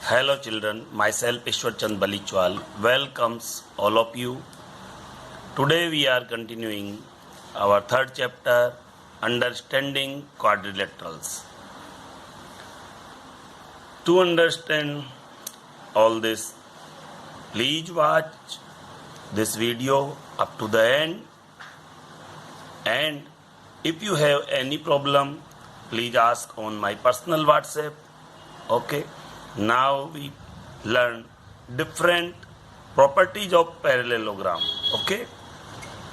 Hello children, myself Ishwar Chand Balichwal welcomes all of you. Today we are continuing our third chapter, Understanding Quadrilaterals. To understand all this, please watch this video up to the end, and if you have any problem, please ask on my personal WhatsApp. Okay, now we learn different properties of parallelogram. Okay,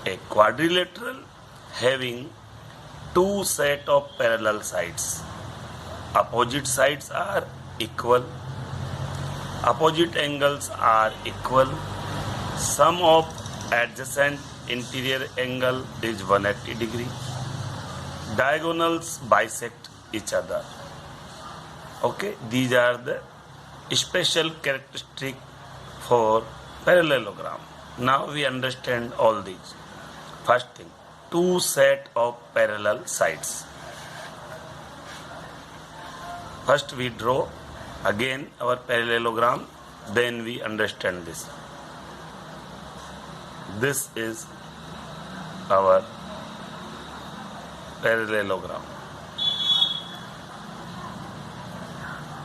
a quadrilateral having two set of parallel sides. Opposite sides are equal. Opposite angles are equal. Sum of adjacent interior angle is 180 degree. Diagonals bisect each other. Okay, these are the special characteristic for parallelogram. Now we understand all these. First thing, two set of parallel sides. First we draw again our parallelogram, then we understand this. This is our parallelogram.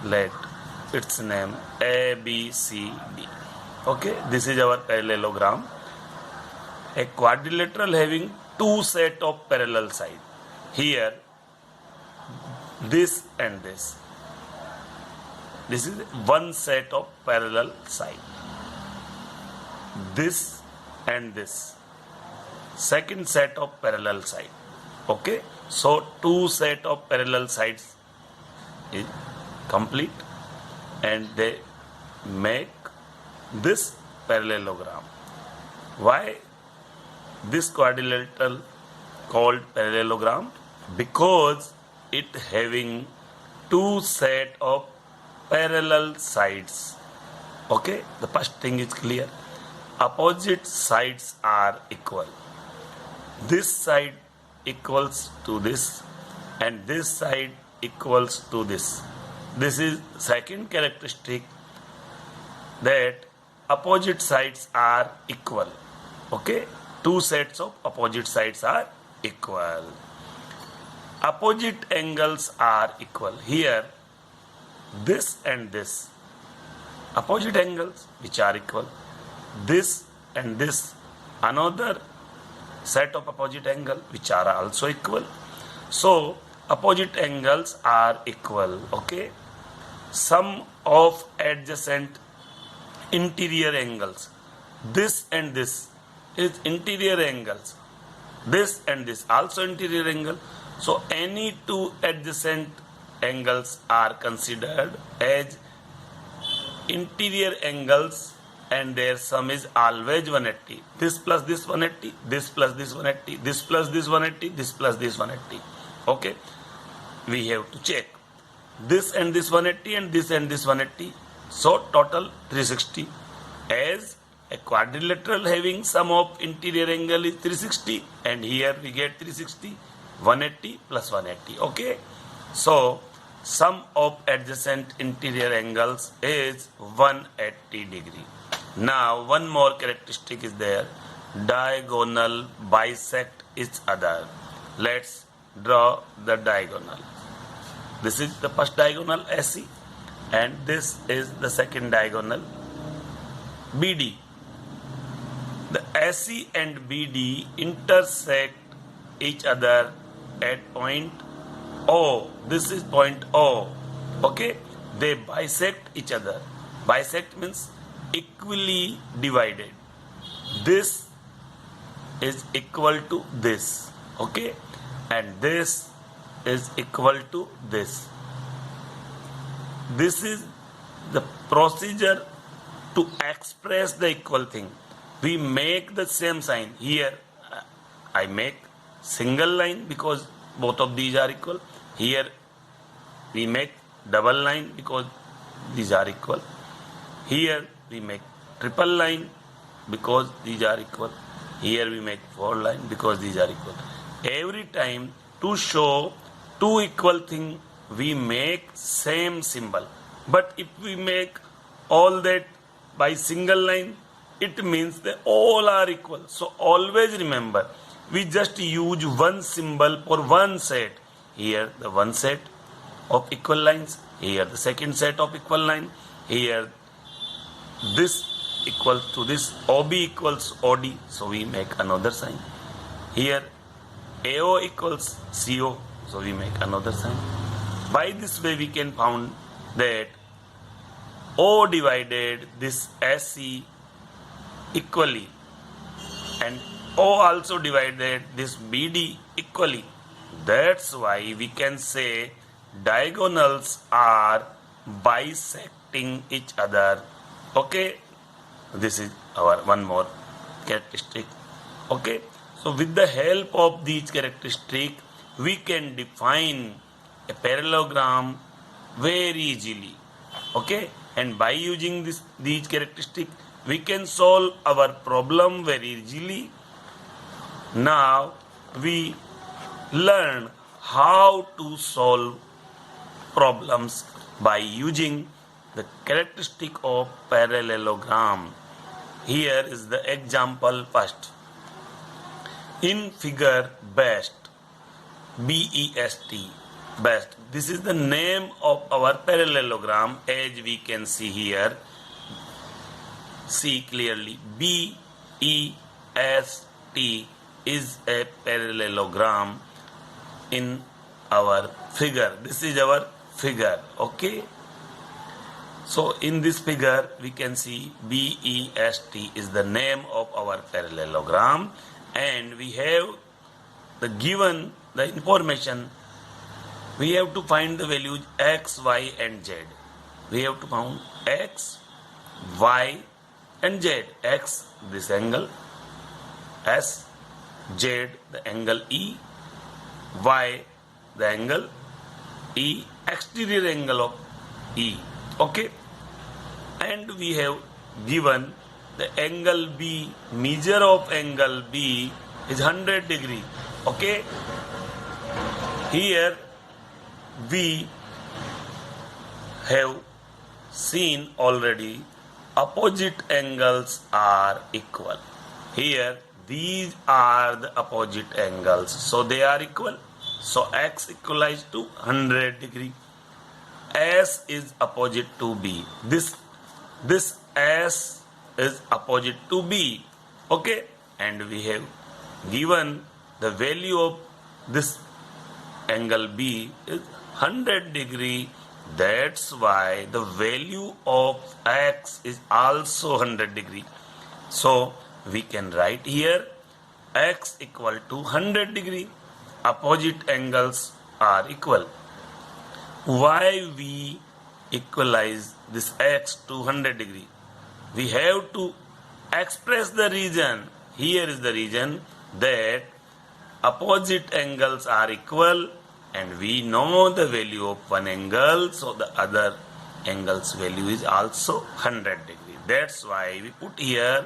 Let its name A, B, C, D. Okay, this is our parallelogram. A quadrilateral having two set of parallel side. Here, this and this. This is one set of parallel side. This and this. Second set of parallel side. Okay, so two set of parallel sides is complete, and they make this parallelogram. Why this quadrilateral called parallelogram? Because it having two set of parallel sides. Okay, the first thing is clear. Opposite sides are equal. This side equals to this, and this side equals to this. This is second characteristic, that opposite sides are equal. Okay, two sets of opposite sides are equal. Opposite angles are equal. Here, this and this, opposite angles which are equal. This and this, another set of opposite angle which are also equal. So opposite angles are equal. Okay, sum of adjacent interior angles, this and this is interior angles, this and this also interior angle. So any two adjacent angles are considered as interior angles, and their sum is always 180. This plus this 180, this plus this 180, this plus this 180, this plus this 180. Okay, we have to check this and this 180 and this and this 180. So total 360. As a quadrilateral having sum of interior angle is 360, and here we get 360, 180 plus 180. Okay, so sum of adjacent interior angles is 180 degree. Now one more characteristic is there. Diagonal bisect each other. Let's draw the diagonal. This is the first diagonal AC, and this is the second diagonal BD. The AC and BD intersect each other at point O. This is point O. Okay, they bisect each other. Bisect means equally divided. This is equal to this. Okay, and this is equal to this. This is the procedure to express the equal thing. We make the same sign. Here I make single line because both of these are equal. Here we make double line because these are equal. Here we make triple line because these are equal. Here we make four line because these are equal. Every time to show two equal thing, we make same symbol. But if we make all that by single line, it means they all are equal. So always remember, we just use one symbol for one set. Here the one set of equal lines, here the second set of equal line, here this equals to this, OB equals OD, so we make another sign. Here AO equals CO, so we make another sign. By this way we can found that O divided this SC equally and O also divided this BD equally. That's why we can say diagonals are bisecting each other. Okay, this is our one more characteristic. Okay, so with the help of these characteristics we can define a parallelogram very easily. Okay, and by using these characteristics we can solve our problem very easily. Now we learn how to solve problems by using the characteristic of parallelogram. Here is the example first. In figure BEST, BEST, BEST, this is the name of our parallelogram as we can see here. See clearly, BEST is a parallelogram in our figure. This is our figure. Okay, so in this figure we can see BEST is the name of our parallelogram, and we have the given the information. We have to find the values x, y and z. We have to find x, y and z. X, this angle S, Z, the angle E, Y, the angle E, exterior angle of E. Okay, and we have given the angle B, measure of angle B is 100 degree. Okay, here we have seen already opposite angles are equal. Here these are the opposite angles, so they are equal. So x equals to 100 degree. S is opposite to B. This S is opposite to B. Okay, and we have given the value of this angle B is 100 degree. That's why the value of x is also 100 degree. So we can write here x equal to 100 degree. Opposite angles are equal. Why we equalize this x to 100 degree? We have to express the reason. Here is the reason that opposite angles are equal, and we know the value of one angle, so the other angle's value is also 100 degree. That's why we put here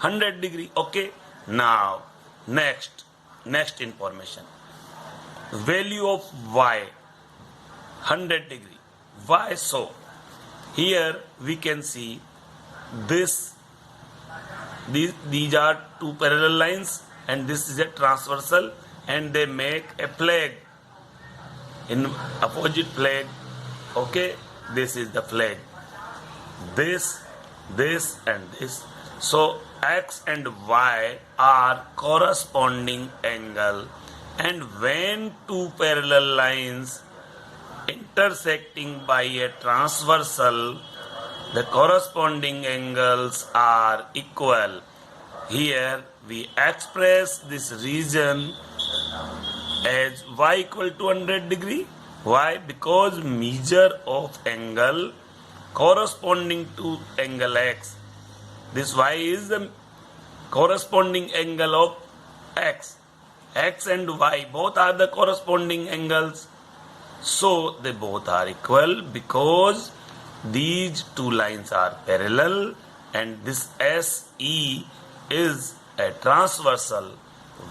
100 degree. Okay, now next information. Value of y 100 degree. Why so? Here we can see these are two parallel lines, and this is a transversal, and they make a flag in opposite flag. Okay, this is the flag, this and this. So x and y are corresponding angle, and when two parallel lines intersecting by a transversal, the corresponding angles are equal. Here we express this region as y equal to 100 degree. Why? Because measure of angle corresponding to angle x. This y is the corresponding angle of x. X and y both are the corresponding angles. So they both are equal because these two lines are parallel, and this SE is a transversal.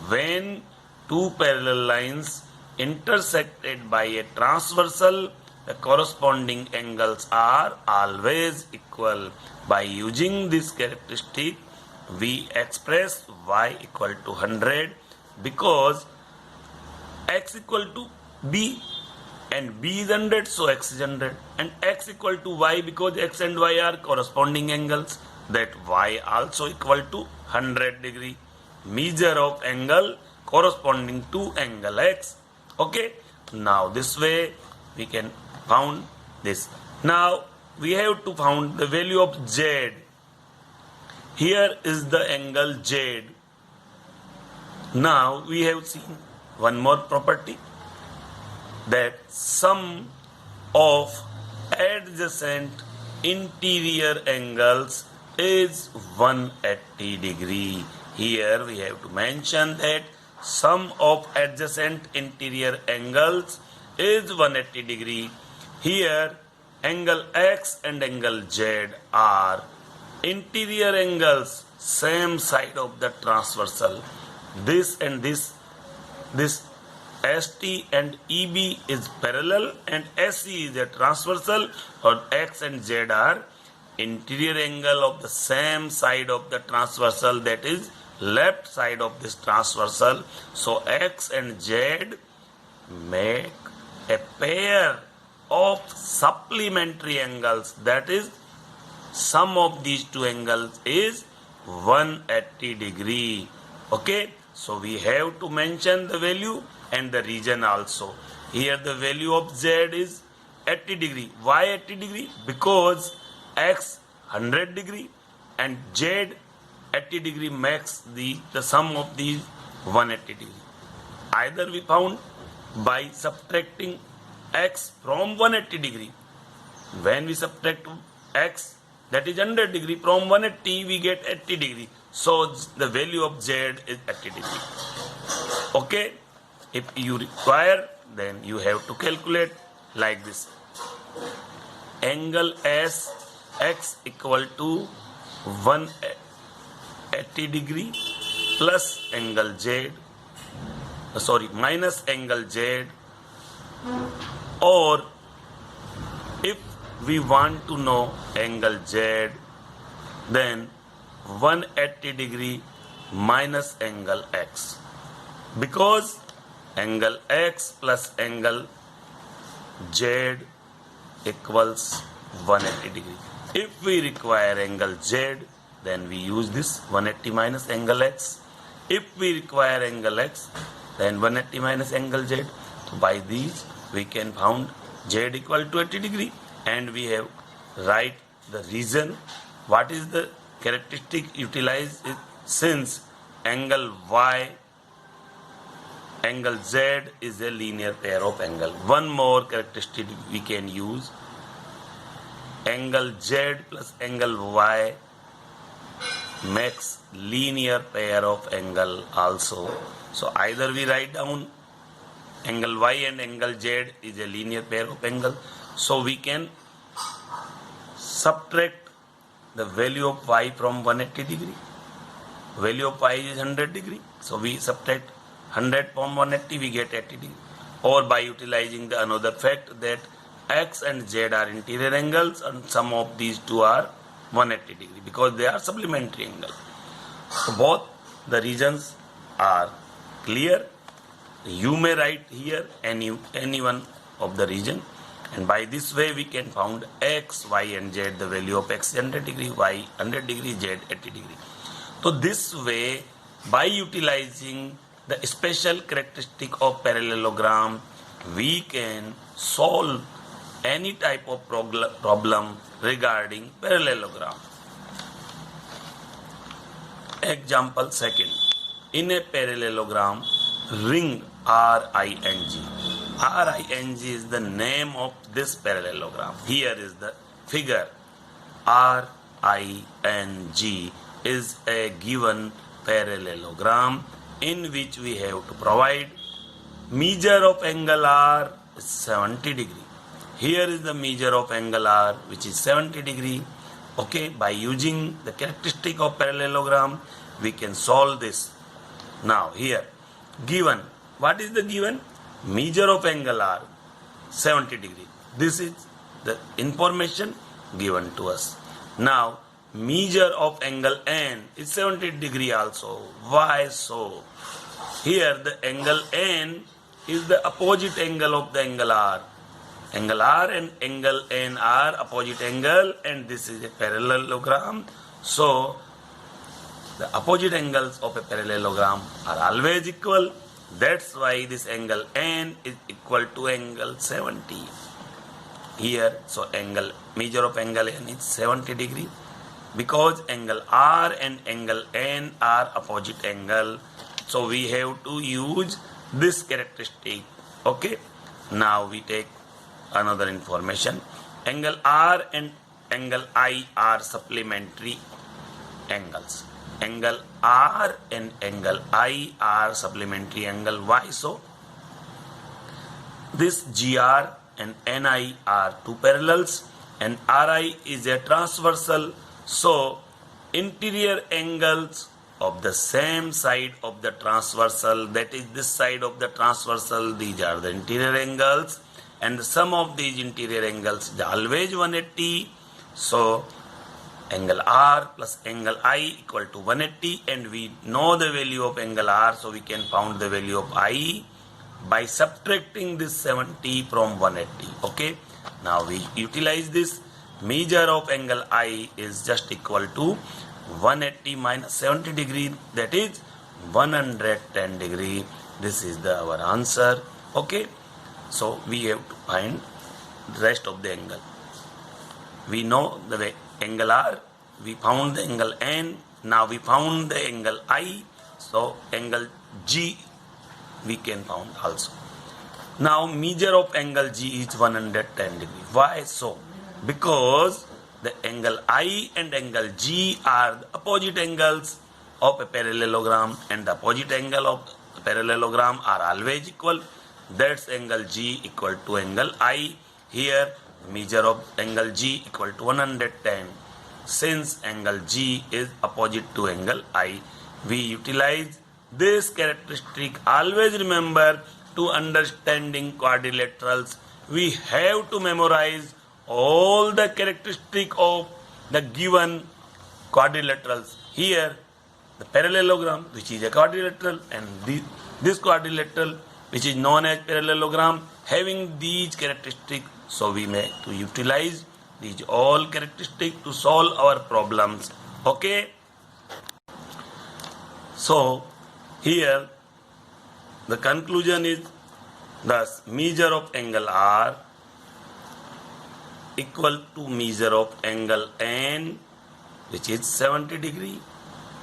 When two parallel lines intersected by a transversal, the corresponding angles are always equal. By using this characteristic, we express y equal to 100 because x equal to b and b is 100, so x is 100, and x equal to y because x and y are corresponding angles, that y also equal to 100 degree, measure of angle corresponding to angle x. Okay, now this way we can found this. Now we have to found the value of z. Here is the angle z. Now we have seen one more property, that sum of adjacent interior angles is 180 degree. Here we have to mention that sum of adjacent interior angles is 180 degree. Here angle x and angle z are interior angles, same side of the transversal. This and this ST and EB is parallel and SE is a transversal, or X and Z are interior angle of the same side of the transversal, that is left side of this transversal. So X and Z make a pair of supplementary angles, that is sum of these two angles is 180 degree. Okay, so we have to mention the value and the region also. Here the value of z is 80 degree. Why 80 degree? Because x 100 degree and z 80 degree makes the sum of these 180 degree. Either we found by subtracting x from 180 degree. When we subtract x, that is 100 degree, from 180 we get 80 degree. So the value of z is 80 degree. Okay, if you require, then you have to calculate like this. Angle S x equal to 180 degree plus angle z, minus angle z, or if we want to know angle z, then 180 degree minus angle x, because angle x plus angle z equals 180 degree. If we require angle z, then we use this 180 minus angle x. If we require angle x, then 180 minus angle z. So by these we can found z equal to 80 degree, and we have write the reason. What is the characteristic utilized? Since angle y, angle z is a linear pair of angle. One more characteristic we can use. Angle z plus angle y makes linear pair of angle also. So either we write down angle y and angle z is a linear pair of angle. So we can subtract the value of y from 180 degree. Value of y is 100 degree. So we subtract 100 from 180, we get 80 degree. Or by utilizing the another fact that x and z are interior angles and sum of these two are 180 degree because they are supplementary angle. So both the regions are clear. You may write here any one of the region, and by this way we can found x, y and z, the value of x 100 degree, y 100 degree, z 80 degree. So this way, by utilizing the special characteristic of parallelogram, we can solve any type of problem regarding parallelogram. Example second. In a parallelogram, ring RING. RING is the name of this parallelogram. Here is the figure. RING is a given parallelogram in which we have to provide measure of angle R is 70 degree. Here is the measure of angle R, which is 70 degree. Okay, by using the characteristic of parallelogram, we can solve this. Now here, given, what is the given? Measure of angle R, 70 degree. This is the information given to us. Now, measure of angle N is 70 degree also. Why so? Here the angle N is the opposite angle of the angle R. Angle R and angle N are opposite angle, and this is a parallelogram. So, the opposite angles of a parallelogram are always equal. That's why this angle N is equal to angle 70. Here, so angle, measure of angle N is 70 degree. Because angle R and angle N are opposite angle, so we have to use this characteristic. Okay. Now we take another information. Angle R and angle I are supplementary angles. Angle R and angle I are supplementary angle. Why so? This GR and NI are two parallels and RI is a transversal. So interior angles of the same side of the transversal, that is this side of the transversal, these are the interior angles, and the sum of these interior angles is always 180. So angle R plus angle I equal to 180, and we know the value of angle R, so we can find the value of I by subtracting this 70 from 180. Okay. Now we utilize this. Measure of angle I is just equal to 180 minus 70 degree, that is 110 degree. This is our answer. Okay. So we have to find the rest of the angle. We know the way angle R, we found the angle N, now we found the angle I, so angle G we can found also. Now measure of angle G is 110 degree. Why so? Because the angle I and angle G are the opposite angles of a parallelogram, and the opposite angle of the parallelogram are always equal. That's angle G equal to angle I. Here measure of angle G equal to 110. Since angle G is opposite to angle I, we utilize this characteristic. Always remember, to understanding quadrilaterals, we have to memorize all the characteristic of the given quadrilaterals. Here the parallelogram, which is a quadrilateral, and this quadrilateral, which is known as parallelogram, having these characteristics, so we may to utilize these all characteristics to solve our problems. Okay. So here the conclusion is, thus measure of angle R equal to measure of angle N, which is 70 degree,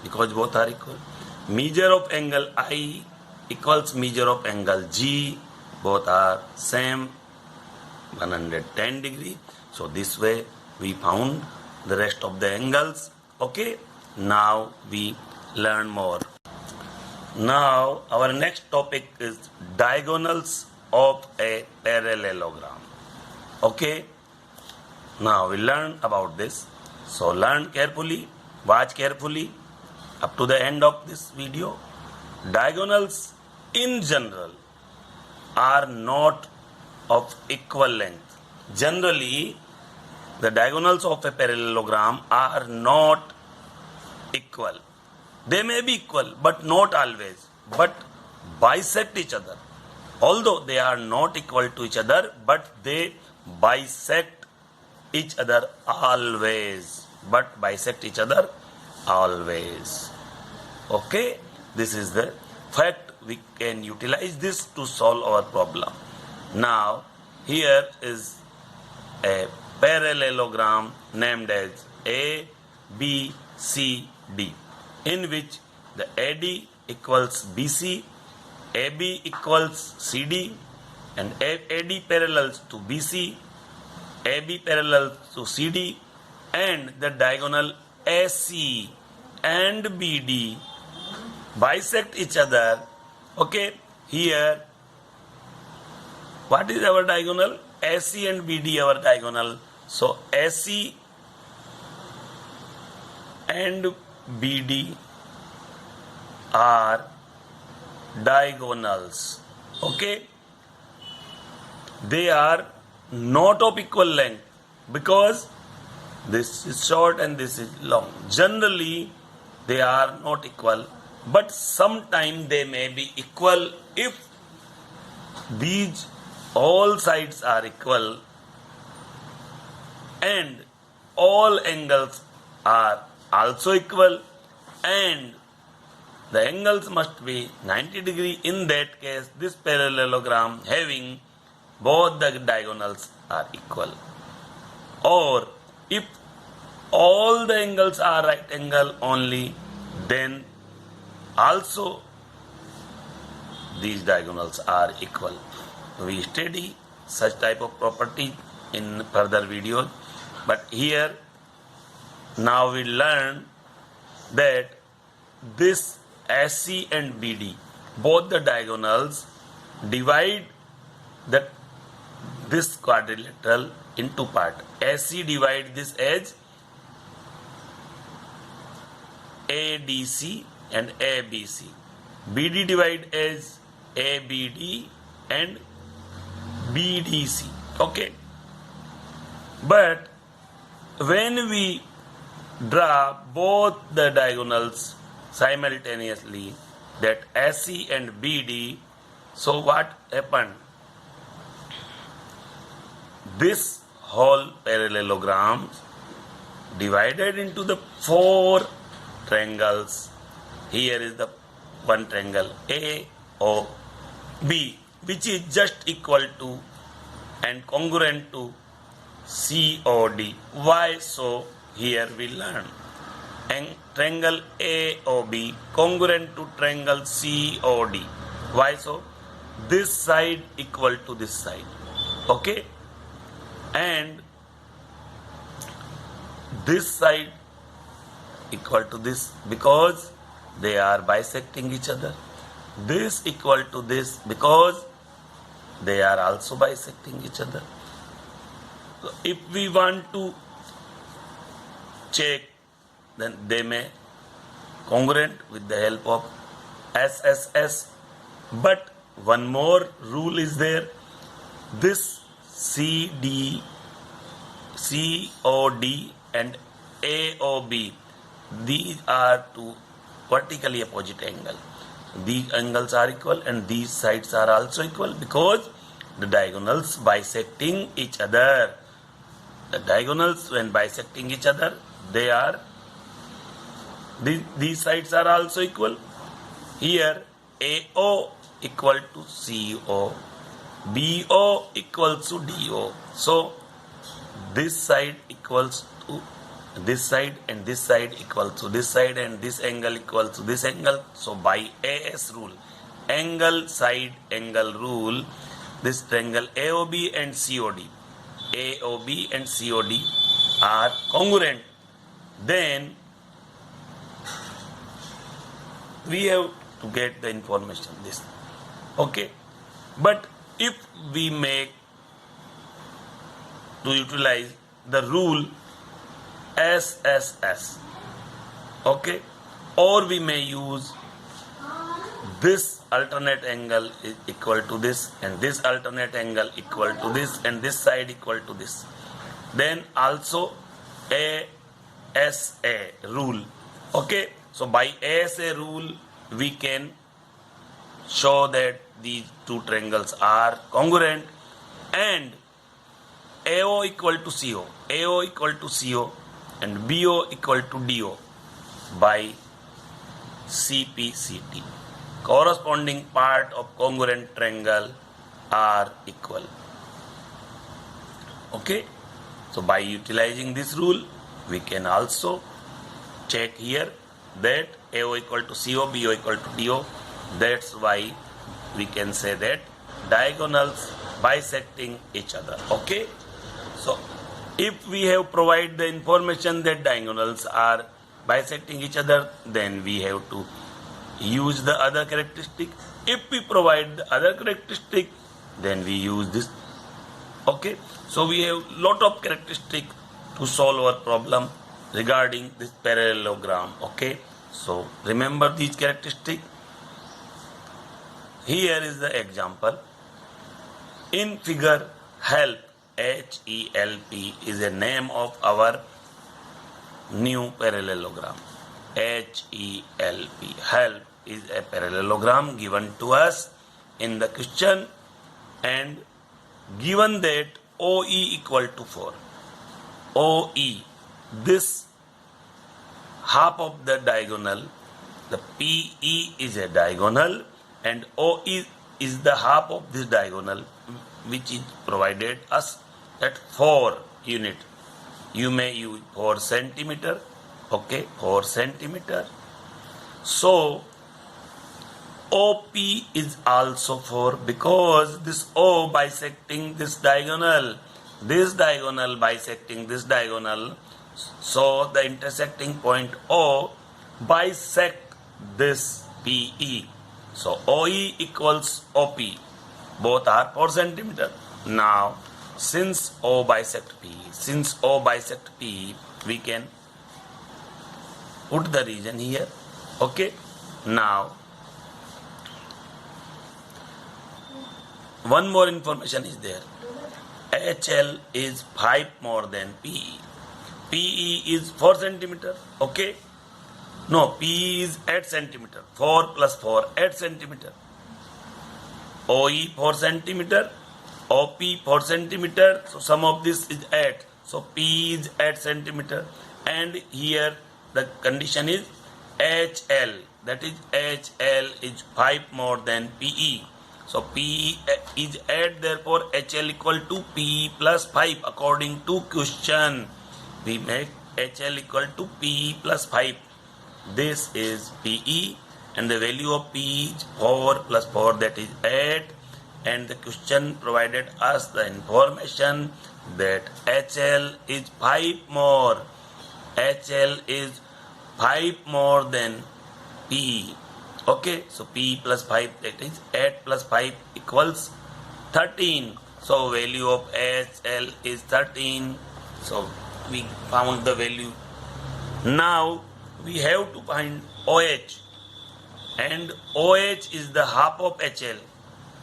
because both are equal. Measure of angle I equals measure of angle G, both are same, 110 degree. So this way we found the rest of the angles. Okay. Now we learn more. Now our next topic is diagonals of a parallelogram. Okay. Now we learn about this. So learn carefully, watch carefully up to the end of this video. Diagonals in general are not of equal length. Generally, the diagonals of a parallelogram are not equal. They may be equal, but not always, but bisect each other. Although they are not equal to each other, but they bisect each other always. But bisect each other always. Okay? This is the fact. We can utilize this to solve our problem. Now, here is a parallelogram named as A, B, C, D, in which the AD equals BC, AB equals CD, and AD parallels to BC, AB parallels to CD, and the diagonal AC and BD bisect each other. Okay, here what is our diagonal? AC and BD our diagonal. So AC and BD are diagonals. Okay, they are not of equal length, because this is short and this is long. Generally, they are not equal, but sometimes they may be equal if these all sides are equal and all angles are also equal, and the angles must be 90 degree. In that case, this parallelogram having both the diagonals are equal. Or if all the angles are right angle only, then also these diagonals are equal. We study such type of property in further videos, but here now we learn that this AC and BD, both the diagonals divide this quadrilateral into part. AC divide this as ADC and ABC. BD divide as ABD and BDC. Okay. But when we draw both the diagonals simultaneously, that AC and BD, so what happened? This whole parallelogram divided into the 4 triangles. Here is the one triangle AOB, which is just equal to and congruent to COD. Why so? Here we learn. And triangle AOB congruent to triangle COD. Why so? This side equal to this side. Okay? And this side equal to this because they are bisecting each other. This equal to this because they are also bisecting each other. So if we want to check, then they may congruent with the help of SSS. But one more rule is there. This CD, COD and AOB, these are two vertically opposite angles. These angles are equal and these sides are also equal because the diagonals bisecting each other. The diagonals when bisecting each other, these sides are also equal. Here AO equal to CO, BO equals to DO. So this side equals to this side and this side equals to this side and this angle equals to this angle. So by AS rule, angle side angle rule, this triangle AOB and COD, AOB and COD are congruent. Then we have to get the information this. Okay, but if we make to utilize the rule SSS, okay, or we may use this alternate angle is equal to this and this alternate angle equal to this and this side equal to this. Then also ASA rule. Okay, so by ASA rule we can show that these two triangles are congruent, and AO equal to CO, AO equal to CO and BO equal to DO by CPCT. Corresponding part of congruent triangle are equal. Okay, so by utilizing this rule we can also check here that AO equal to CO, BO equal to DO. That's why we can say that diagonals bisecting each other. Okay, so if we have provided the information that diagonals are bisecting each other, then we have to use the other characteristic. If we provide the other characteristic, then we use this. Okay, so we have lot of characteristic to solve our problem regarding this parallelogram. Okay, so remember these characteristics. Here is the example. In figure, help HELP is a name of our new parallelogram. HELP, help, is a parallelogram given to us in the question, and given that OE equal to 4. OE, this half of the diagonal, the PE is a diagonal and OE is the half of this diagonal, which is provided us at 4 unit. You may use 4 centimeter, okay, 4 centimeter. So OP is also 4 because this O bisecting this diagonal bisecting this diagonal, so the intersecting point O bisect this PE. So OE equals OP. Both are 4 centimeter. Now, since O bisect P, we can put the region here. Okay. Now, one more information is there. HL is 5 more than PE. PE is 4 centimeter. Okay. No, PE is 8 centimeter. 4 plus 4, 8 centimeter. OE 4 centimeter. OP 4 centimeter. So sum of this is 8. So PE is 8 centimeter. And here the condition is HL. That is HL is 5 more than PE. So PE is 8, therefore HL equal to PE plus 5. According to question, we make HL equal to PE plus 5. This is PE and the value of PE is 4 plus 4, that is 8. And the question provided us the information that HL is 5 more. HL is 5 more than PE. Okay, so P plus 5, that is 8 plus 5 equals 13. So value of HL is 13. So we found the value. Now we have to find OH. And OH is the half of HL.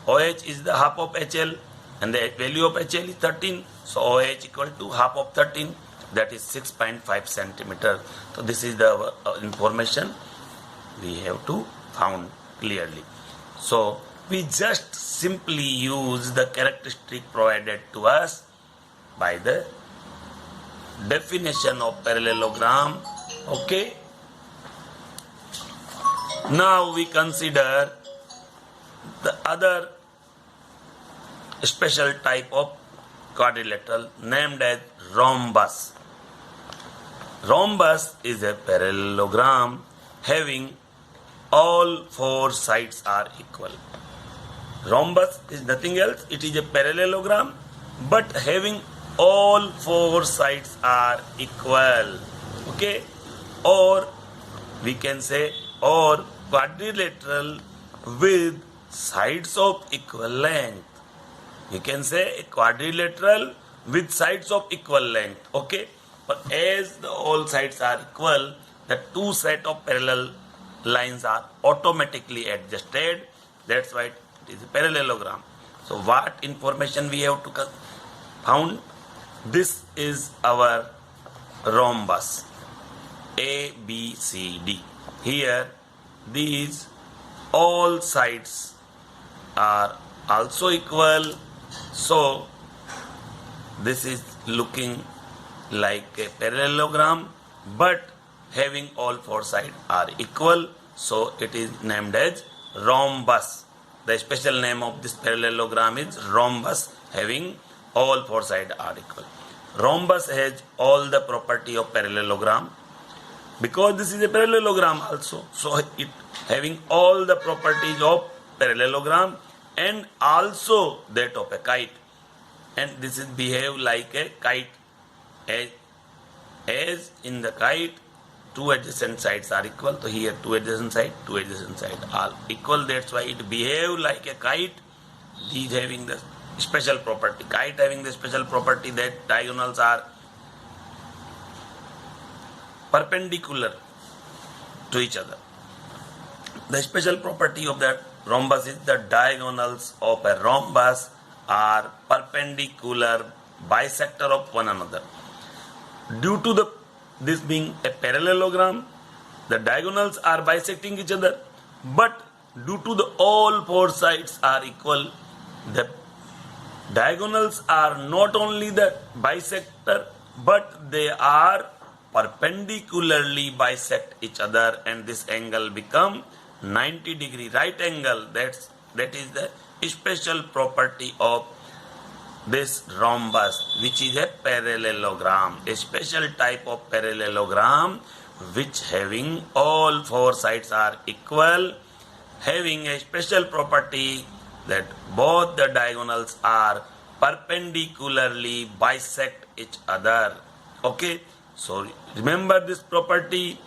OH is the half of HL and the value of HL is 13. So OH equal to half of 13, that is 6.5 centimeter. So this is the information we have to found clearly. So we just simply use the characteristic provided to us by the definition of parallelogram. Okay. Now we consider the other special type of quadrilateral named as rhombus. Rhombus is a parallelogram having all 4 sides are equal. Rhombus is nothing else, it is a parallelogram but having all 4 sides are equal. Okay, or we can say or quadrilateral with sides of equal length. You can say a quadrilateral with sides of equal length. Okay, but as the all sides are equal, the 2 set of parallel lines are automatically adjusted. That's why it is a parallelogram. So what information we have to found? This is our rhombus A, B, C, D. Here these all sides are also equal. So this is looking like a parallelogram but having all 4 sides are equal, so it is named as rhombus. The special name of this parallelogram is rhombus, having all 4 sides are equal. Rhombus has all the property of parallelogram because this is a parallelogram also, so it having all the properties of parallelogram and also that of a kite. And this is behave like a kite, as in the kite 2 adjacent sides are equal. So here 2 adjacent sides are equal. That's why it behave like a kite. These having the special property. Kite having the special property that diagonals are perpendicular to each other. The special property of that rhombus is the diagonals of a rhombus are perpendicular bisector of one another. Due to this being a parallelogram, the diagonals are bisecting each other, but due to all four sides are equal, the diagonals are not only the bisector, but they are perpendicularly bisect each other, and this angle become 90-degree right angle. That is the special property of this rhombus, which is a parallelogram, a special type of parallelogram which having all four sides are equal, having a special property that both the diagonals are perpendicularly bisect each other. Okay, so remember this property.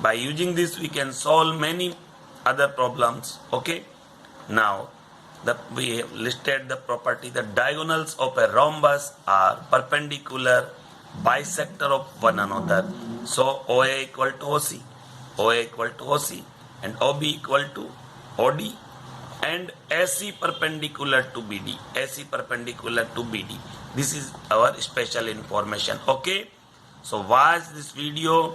By using this we can solve many other problems. Okay, now we have listed the property that diagonals of a rhombus are perpendicular bisector of one another. So OA equal to OC, OA equal to OC, and OB equal to OD, and AC perpendicular to BD, AC perpendicular to BD. This is our special information. Okay, so watch this video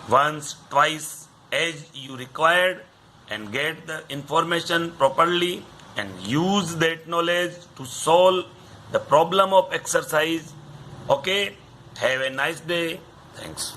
once, twice as you required, and get the information properly and use that knowledge to solve the problem of exercise. Okay, have a nice day. Thanks.